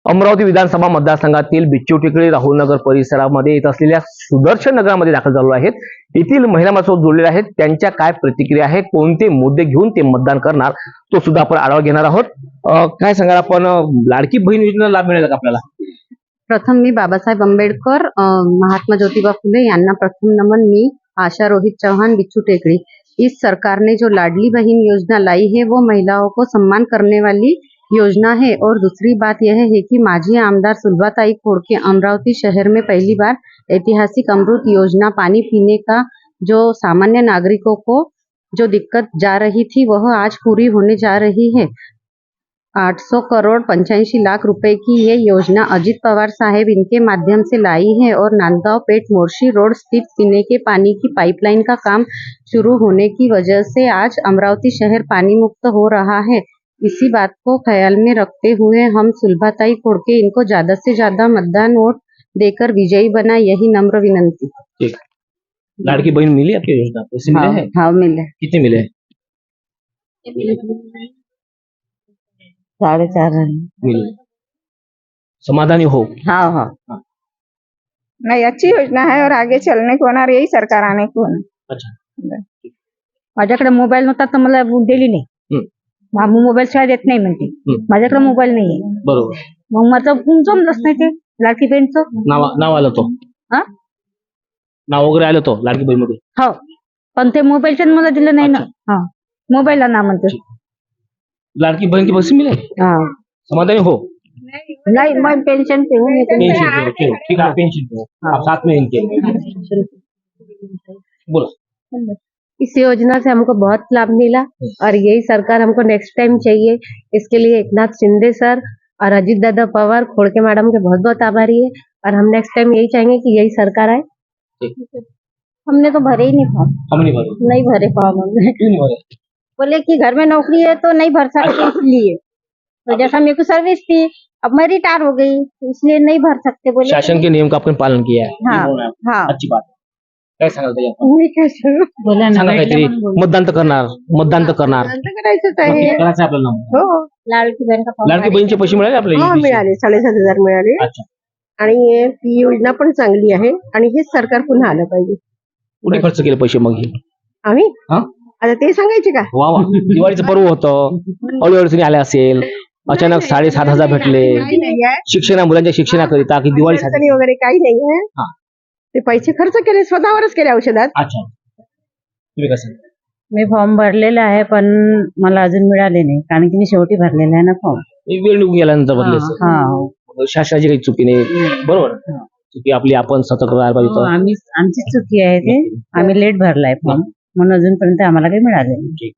अमरावती विधानसभा मतदारसंघातील बिच्चू टेकडी राहुलनगर परिसरामध्ये येत असलेल्या सुदर्शन नगरामध्ये दाखल झालो आहेत. येथील महिला माझ्यासोबत जोडलेल्या आहेत. त्यांच्या काय प्रतिक्रिया आहे, कोणते मुद्दे घेऊन ते मतदान करणार, तो सुद्धा आपण आढावा घेणार आहोत. काय सांगाल आपण, लाडकी बहीण योजनेला लाभ मिळेल का आपल्याला? प्रथम मी बाबासाहेब आंबेडकर, महात्मा ज्योतिबा फुले यांना प्रथम नमन. मी आशा रोहित चौहान, बिच्चू टेकड़ी। इस सरकार ने जो लाडली बहन योजना लाई है वो महिलाओं को सम्मान करने वाली योजना है। और दूसरी बात यह है कि माजी आमदार सुलभाताई खोड़के अमरावती शहर में पहली बार ऐतिहासिक अमृत योजना, पानी पीने का जो सामान्य नागरिकों को जो दिक्कत जा रही थी वह आज पूरी होने जा रही है। 800 करोड़ 85 लाख रुपए की ये योजना अजित पवार साहेब इनके माध्यम से लाई है। और नांदगांव पेट मोर्शी रोड स्थित पीने के पानी की पाइपलाइन का काम शुरू होने की वजह से आज अमरावती शहर पानी मुक्त हो रहा है। इसी बात को ख्याल में रखते हुए हम सुलभाताई खोड़के इनको ज्यादा से ज्यादा मतदान वोट देकर विजयी बना, यही नम्र विनंती। ठीक। लाडकी बहन मिली आपकी योजना? पैसे मिले हैं? हाँ मिले। कितने मिले? 4.5 मिले। समाधानी हो? हाँ हाँ। नहीं, अच्छी योजना है और आगे चलने को होणार, यही सरकार आने को होणार। अच्छा। माझ्याकडे मोबाईल नव्हता तर मला दिली नाही. मोबाईल शिवाय देत नाही म्हणते. माझ्याकडे मोबाईल नाहीये. बरोबर. मग माझं जमलंच नाही ते लाडकी बहीणचं. नाव आलं तो? हा? नाव वगैरे आलं तो लाडकी बहीण मध्ये? हो, पण ते मोबाईलचं मला दिलं नाही ना. हा, मोबाईलला ना म्हणते. लाडकी बहन के पैसे मिले? हाँ। समाधानी हो? नहीं, मैं पेंशन पे हूँ। पेंशन पे हो, ठीक है, पेंशन पे हो। आप साथ में इनके बोलो। इस योजना से हमको बहुत लाभ मिला और यही सरकार हमको नेक्स्ट टाइम चाहिए। इसके लिए एकनाथ शिंदे सर और अजित दादा पवार, खोड़के मैडम के बहुत बहुत आभारी है। और हम नेक्स्ट टाइम यही चाहेंगे कि यही सरकार आए। हमने तो भरे ही नहीं फॉर्म। हम नहीं भरे फॉर्म हमने। क्यों नहीं भरे? बोले कि घर में नौकरी है तो नहीं भर सकते, इसलिए। तो जैसा मेरे को सर्विस थी, अब मैं रिटायर हो गई, इसलिए नहीं भर सकते बोले। शासन के नियम का आपने पालन किया है? हाँ हाँ। अच्छी बात है। काय सांगाल ताई आपण? मी काय सांगू? बोला ना. सांगा काहीतरी. मतदान तर करणार. करायचंच आहे. करायचं आहे आपल्याला. हो, लाडकी बहीण का फॉर्म लाडकी बहीणचे पैसे मिळाले आपल्याला? हो मिळाले, 7,500 मिळाले. अच्छा. आणि ही योजना पण चांगली आहे आणि हेच सरकार पुन्हा आलं पाहिजे. कुठे खर्च केले पैसे मग हे? आम्ही हा? आता ते सांगायचे का? वा वा. दिवाळीचं पर्व होतं, अडीअडचणी आल्या असेल, अचानक 7,500 भेटले, काही नाही आहे. मुलांच्या शिक्षणाकरिता की दिवाळी अडचणी वगैरे काही नाही आहे. हा. ते पैसे खर्च केले, स्वतःवरच केले औषधात. अच्छा. तुम्ही कसं? मी फॉर्म भरलेला आहे पण मला अजून मिळाले नाही, कारण की मी शेवटी भरलेला आहे ना फॉर्म. वेळ निघून गेल्यानंतर बदलेस. हा. शासनाची काही चुकी नाही. बरोबर. चुकी आपली, आपण सतर्क राहायला पाहिजे होतं. आमचीच चुकी आहे ते. आम्ही लेट भरलाय फॉर्म म्हणून अजूनपर्यंत आम्हाला काही मिळाले नाही.